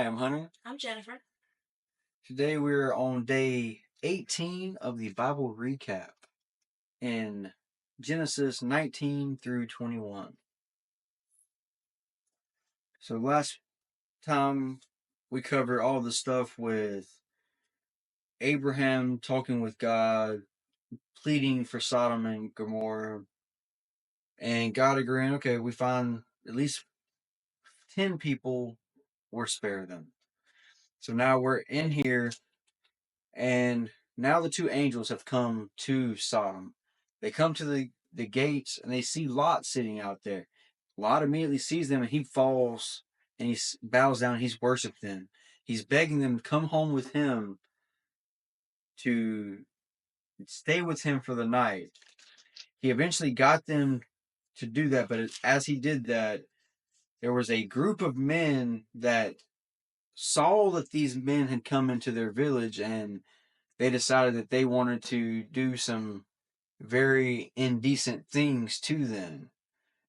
Hi, I'm Hunter. I'm Jennifer. Today we're on day 18 of the Bible recap in Genesis 19 through 21. So last time we covered all the stuff with Abraham talking with God, pleading for Sodom and Gomorrah, and God agreeing, okay, we find at least 10 people or spare them. So now we're in here, and now the two angels have come to Sodom. They come to the gates, and they see Lot sitting out there. Lot immediately sees them, and he falls, and he bows down, and he's worshiping them. He's begging them to come home with him, to stay with him for the night. He eventually got them to do that, but as he did that, there was a group of men that saw that these men had come into their village, and they decided that they wanted to do some very indecent things to them.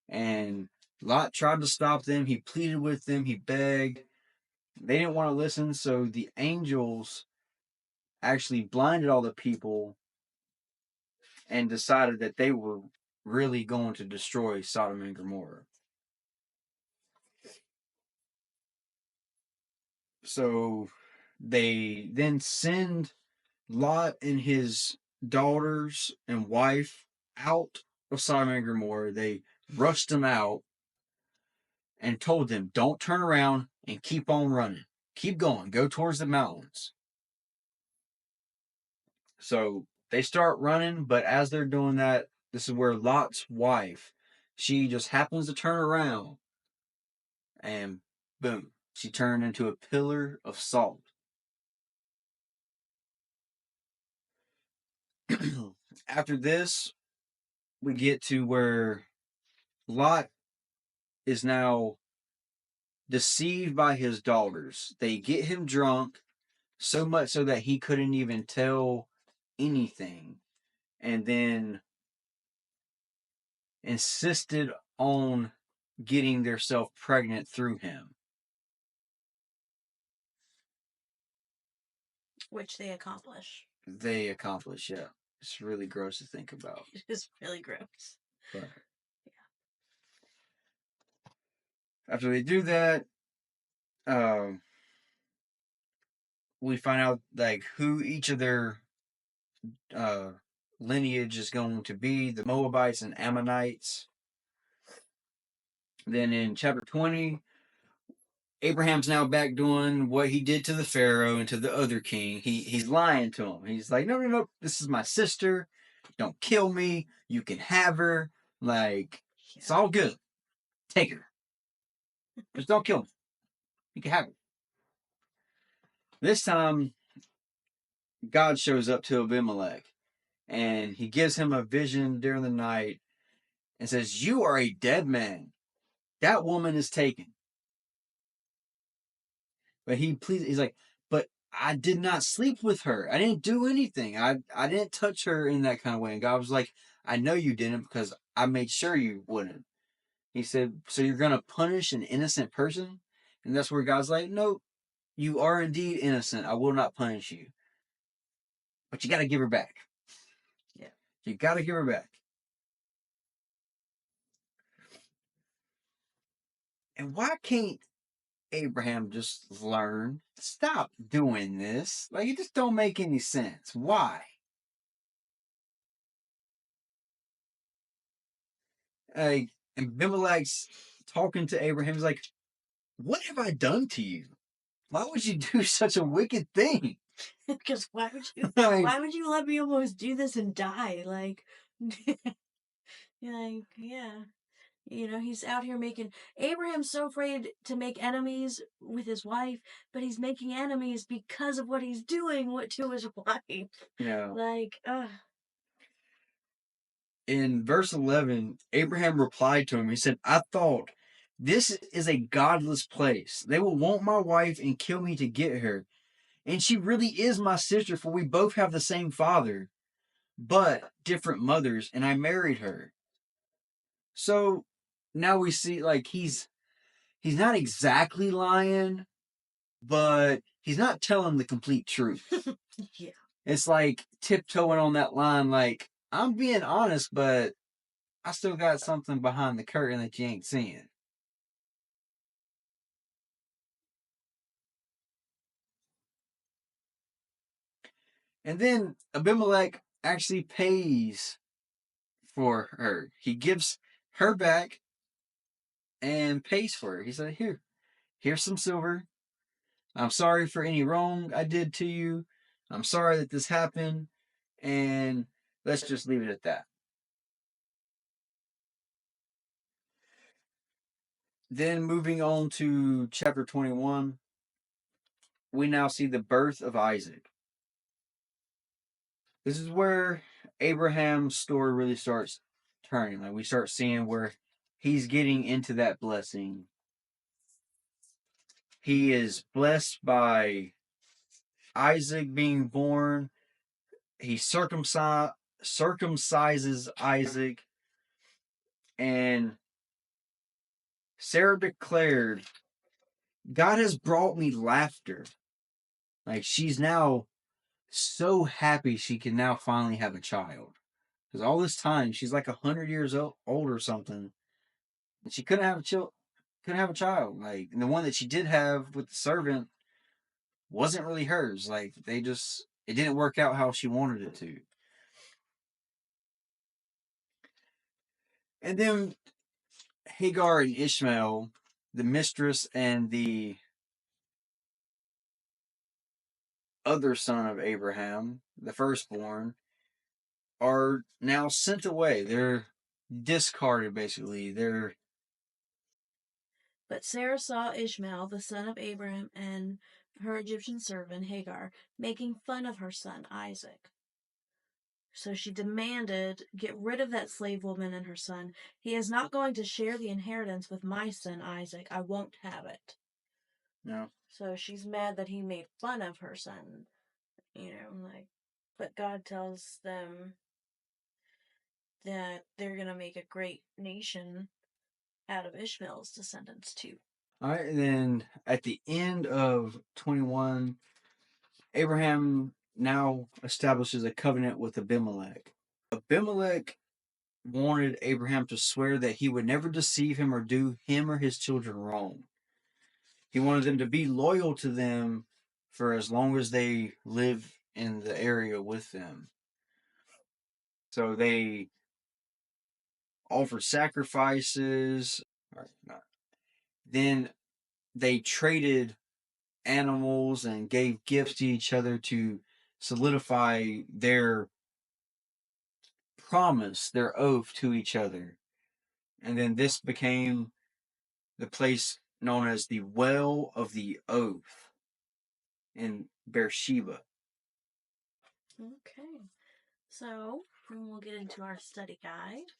And Lot tried to stop them. He pleaded with them. He begged. They didn't want to listen, so the angels actually blinded all the people and decided that they were really going to destroy Sodom and Gomorrah. So they then send Lot and his daughters and wife out of Sodom and Gomorrah. They rushed them out and told them, don't turn around and keep on running. Keep going. Go towards the mountains. So they start running, but as they're doing that, this is where Lot's wife, she just happens to turn around and boom, she turned into a pillar of salt. After this, we get to where Lot is now deceived by his daughters. They get him drunk so much so that he couldn't even tell anything, and then insisted on getting theirself pregnant through him. Which they accomplish. They accomplish, yeah. It's really gross to think about. It is really gross. But after they do that, we find out like who each of their uh, lineage is going to be: the Moabites and Ammonites. Then in chapter 20, Abraham's now back doing what he did to the Pharaoh and to the other king. He's lying to him. He's like, no, this is my sister. Don't kill me. You can have her. Like, it's all good. Take her. Just don't kill me. You can have her. This time, God shows up to Abimelech, and he gives him a vision during the night and says, you are a dead man. That woman is taken. But he's like, but I did not sleep with her. I didn't do anything. I didn't touch her in that kind of way. And God was like, I know you didn't because I made sure you wouldn't. He said, so you're going to punish an innocent person? And that's where God's like, no, you are indeed innocent. I will not punish you. But you got to give her back. Yeah. You got to give her back. And why can't Abraham just learn? Stop doing this. Like, it just don't make any sense. Why? And Abimelech's talking to Abraham. He's like, what have I done to you? Why would you do such a wicked thing? Because why would you let me almost do this and die? Like, like, yeah. He's out here making Abraham's so afraid to make enemies with his wife, but he's making enemies because of what he's doing to his wife. Yeah. Like, In verse 11, Abraham replied to him. He said, I thought, this is a godless place. They will want my wife and kill me to get her. And she really is my sister, for we both have the same father, but different mothers, and I married her. So now we see like he's not exactly lying, but he's not telling the complete truth. Yeah. It's like tiptoeing on that line, like, I'm being honest, but I still got something behind the curtain that you ain't seeing. And then Abimelech actually pays for her. He gives her back and pays for her. He said, here's some silver. I'm sorry for any wrong I did to you. I'm sorry that this happened. And let's just leave it at that. Then moving on to chapter 21, we now see the birth of Isaac. This is where Abraham's story really starts turning. Like we start seeing where he's getting into that blessing. He is blessed by Isaac being born. He circumcises Isaac, and Sarah declared, God has brought me laughter. Like she's now so happy she can now finally have a child. Because all this time she's like 100 years old or something, and she couldn't have a child. Like, and the one that she did have with the servant wasn't really hers. Like it didn't work out how she wanted it to. And then Hagar and Ishmael, the mistress and the other son of Abraham, the firstborn, are now sent away. They're discarded, basically. But Sarah saw Ishmael, the son of Abraham, and her Egyptian servant Hagar making fun of her son Isaac. So she demanded, get rid of that slave woman and her son. He is not going to share the inheritance with my son Isaac. I won't have it. No. So she's mad that he made fun of her son. But God tells them that they're going to make a great nation out of Ishmael's descendants too. All right, and then at the end of 21, Abraham now establishes a covenant with Abimelech. Abimelech wanted Abraham to swear that he would never deceive him or do him or his children wrong. He wanted them to be loyal to them for as long as they live in the area with them. So they offered sacrifices. Then they traded animals and gave gifts to each other to solidify their promise, their oath to each other. And then this became the place known as the Well of the Oath in Beersheba. Okay. So, we'll get into our study guide.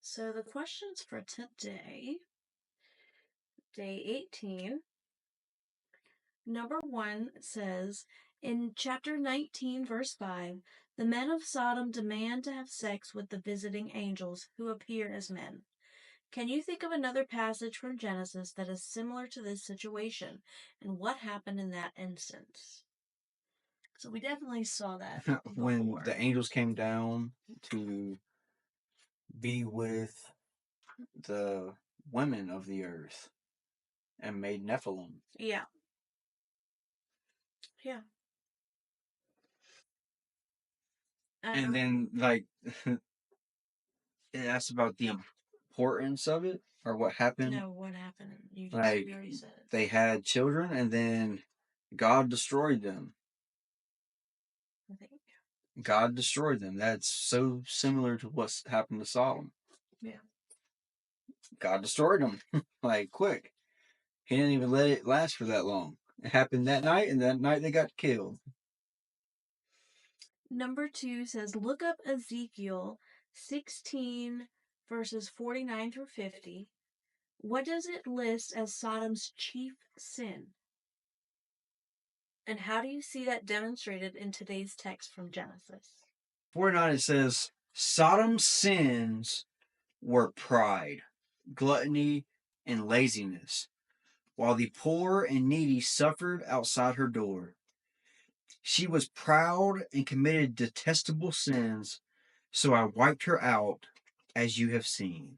So, the questions for today, day 18. Number 1 says, in chapter 19, verse 5, the men of Sodom demand to have sex with the visiting angels who appear as men. Can you think of another passage from Genesis that is similar to this situation, and what happened in that instance? So we definitely saw that When before. the angels came down to be with the women of the earth and made Nephilim. Yeah. Yeah. And then, like, it asks about the importance of it or what happened. No, what happened? You already said it. They had children and then God destroyed them. I think. God destroyed them. That's so similar to what's happened to Sodom. Yeah. God destroyed them like quick. He didn't even let it last for that long. It happened that night, and that night they got killed. Number 2 says, look up Ezekiel 16, verses 49 through 50. What does it list as Sodom's chief sin? And how do you see that demonstrated in today's text from Genesis? 49, it says, Sodom's sins were pride, gluttony, and laziness, while the poor and needy suffered outside her door. She was proud and committed detestable sins, so I wiped her out, as you have seen.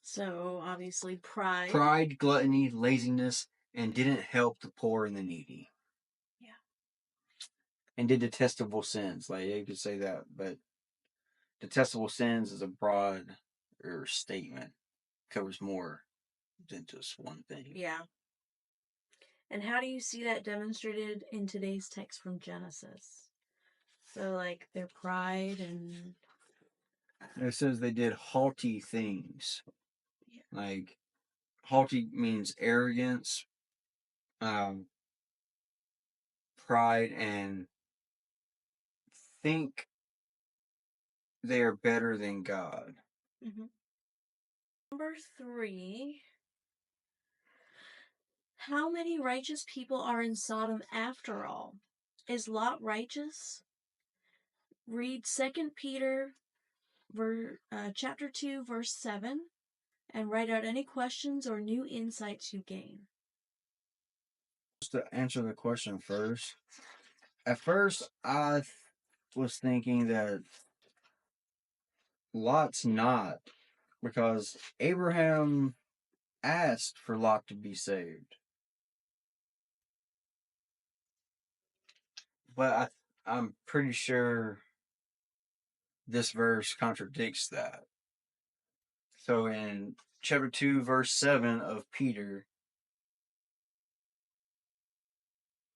So, obviously, pride. Pride, gluttony, laziness, and didn't help the poor and the needy. Yeah. And did detestable sins. Like, you could say that, but detestable sins is a broad statement. Covers more than just one thing. Yeah. And how do you see that demonstrated in today's text from Genesis? So, like, their pride and... It says they did haughty things. Yeah. Like, haughty means arrogance, pride, and think they are better than God. Mm-hmm. Number 3. How many righteous people are in Sodom after all? Is Lot righteous? Read 2 Peter chapter 2, verse 7, and write out any questions or new insights you gain. Just to answer the question first, at first I was thinking that Lot's not, because Abraham asked for Lot to be saved. But I'm pretty sure this verse contradicts that. So in chapter 2, verse 7 of Peter,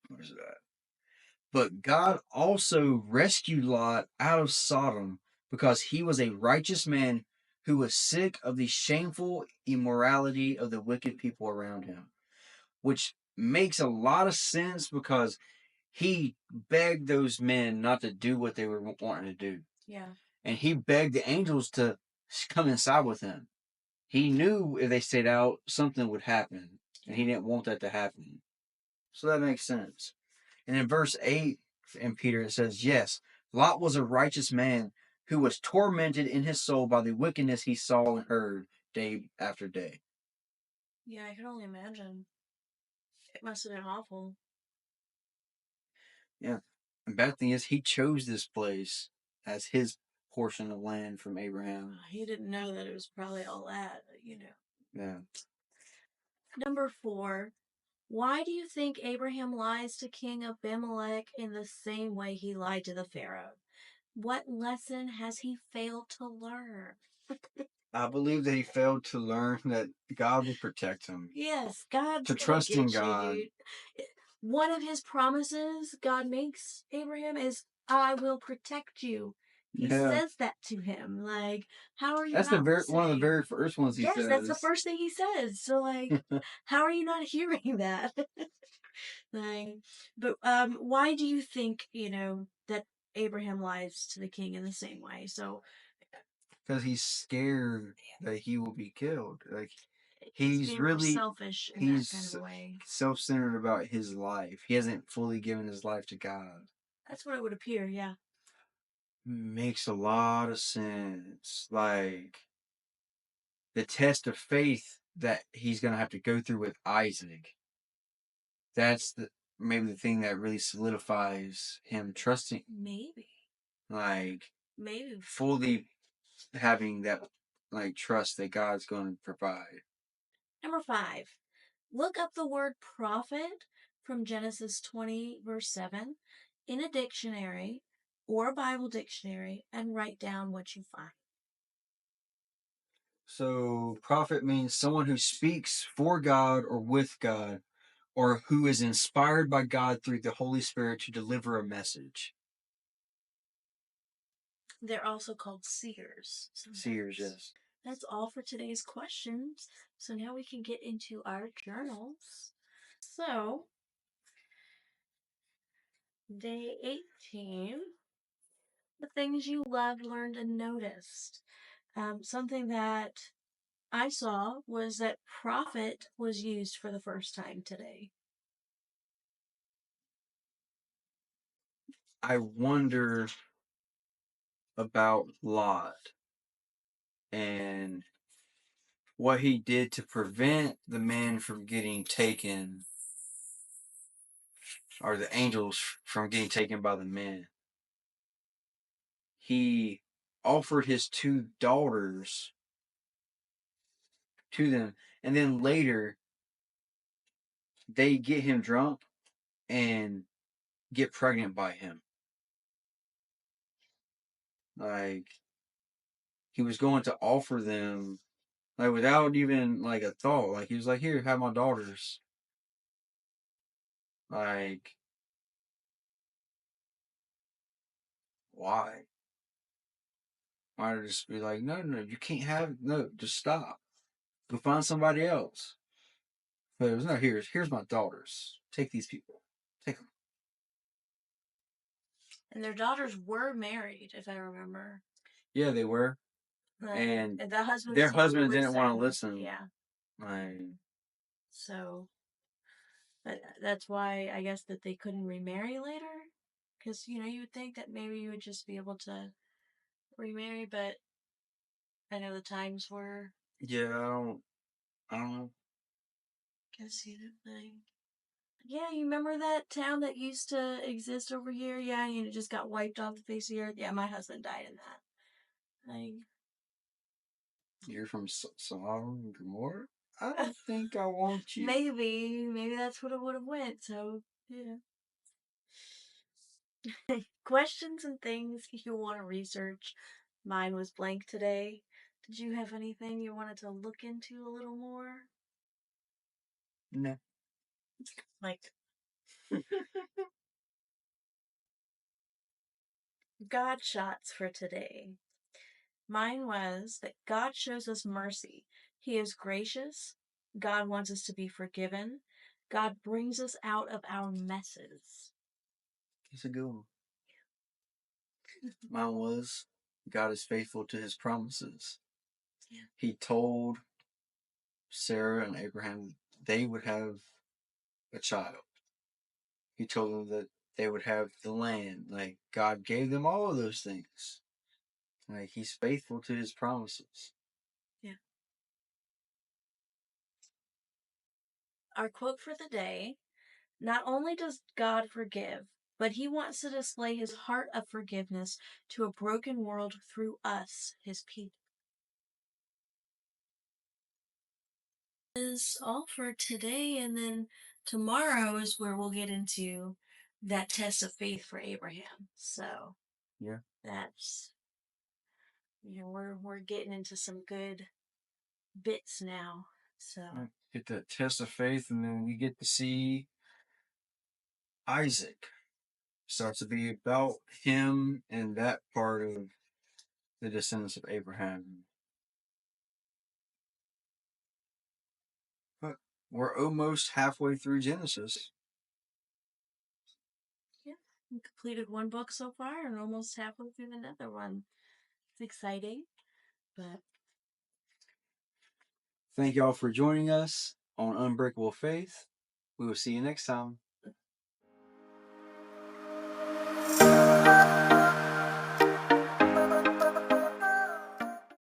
where's it at? But God also rescued Lot out of Sodom because he was a righteous man who was sick of the shameful immorality of the wicked people around him, which makes a lot of sense because he begged those men not to do what they were wanting to do. Yeah. And he begged the angels to come inside with him. He knew if they stayed out, something would happen, and he didn't want that to happen. So that makes sense. And in verse 8 in Peter, it says, yes, Lot was a righteous man who was tormented in his soul by the wickedness he saw and heard day after day. Yeah, I can only imagine. It must have been awful. Yeah. And bad thing is, he chose this place as his portion of land from Abraham. He didn't know that it was probably all that, Yeah. Number 4. Why do you think Abraham lies to King Abimelech in the same way he lied to the Pharaoh? What lesson has he failed to learn? I believe that he failed to learn that God will protect him. Yes, God's To gonna trust in get you, God. dude. One of his promises God makes Abraham is, I will protect you. He says that to him. Like, how are you That's not one of the listening? very first ones he Yes, says. that's the first thing he says. So, like, how are you not hearing that? But why do you think, that Abraham lies to the king in the same way? So, because he's scared that he will be killed. Like, he's being more selfish in that kind of a way. self-centered about his life. He hasn't fully given his life to God. That's what it would appear, yeah. Makes a lot of sense. Like, the test of faith that he's going to have to go through with Isaac. That's maybe the thing that really solidifies him trusting. Maybe. Like, Maybe. fully having that, like, trust that God's going to provide. Number 5. Look up the word prophet from Genesis 20, verse 7 in a dictionary or a Bible dictionary and write down what you find. So, prophet means someone who speaks for God or with God, or who is inspired by God through the Holy Spirit to deliver a message. They're also called seers. Sometimes. Seers, yes. That's all for today's questions. So now we can get into our journals. So, day 18, the things you loved, learned, and noticed. Something that I saw was that prophet was used for the first time today. I wonder about Lot and what he did to prevent the men from getting taken, or the angels from getting taken by the men. He offered his 2 daughters to them, and then later they get him drunk and get pregnant by him. Like, he was going to offer them, like, without even like a thought. Like, he was like, "Here, have my daughters." Like, why? Why not just be like, "No, no, you can't have, no, just stop. Go find somebody else." But it was, "No, here's my daughters. Take these people. Take them." And their daughters were married, if I remember. Yeah, they were. And the husbands their husbands didn't want to listen. Yeah. Like, so that's why I guess that they couldn't remarry later. Because, you would think that maybe you would just be able to remarry, but I know the times were. yeah, I don't know. Guess you didn't think. Yeah, you remember that town that used to exist over here? Yeah, and it just got wiped off the face of the earth. Yeah, my husband died in that. Like, You're from Sodom and Gomorrah? I don't think I want you. maybe that's what it would have went. So yeah. Questions and things you want to research. Mine was blank today. Did you have anything you wanted to look into a little more? No. Like God shots for today. Mine was that God shows us mercy. He is gracious. God wants us to be forgiven. God brings us out of our messes. It's a good one. Mine was, God is faithful to his promises. Yeah. He told Sarah and Abraham they would have a child. He told them that they would have the land. Like, God gave them all of those things. Like, he's faithful to his promises. Yeah. Our quote for the day: not only does God forgive, but he wants to display his heart of forgiveness to a broken world through us, his people. Is all for today, and then tomorrow is where we'll get into that test of faith for Abraham. So yeah, that's we're getting into some good bits now. So get that test of faith, and then we get to see Isaac. Starts to be about him and that part of the descendants of Abraham. But we're almost halfway through Genesis. yeah, we completed one book so far and almost halfway through another one. It's exciting, but Thank y'all for joining us on Unbreakable Faith. We will see you next time.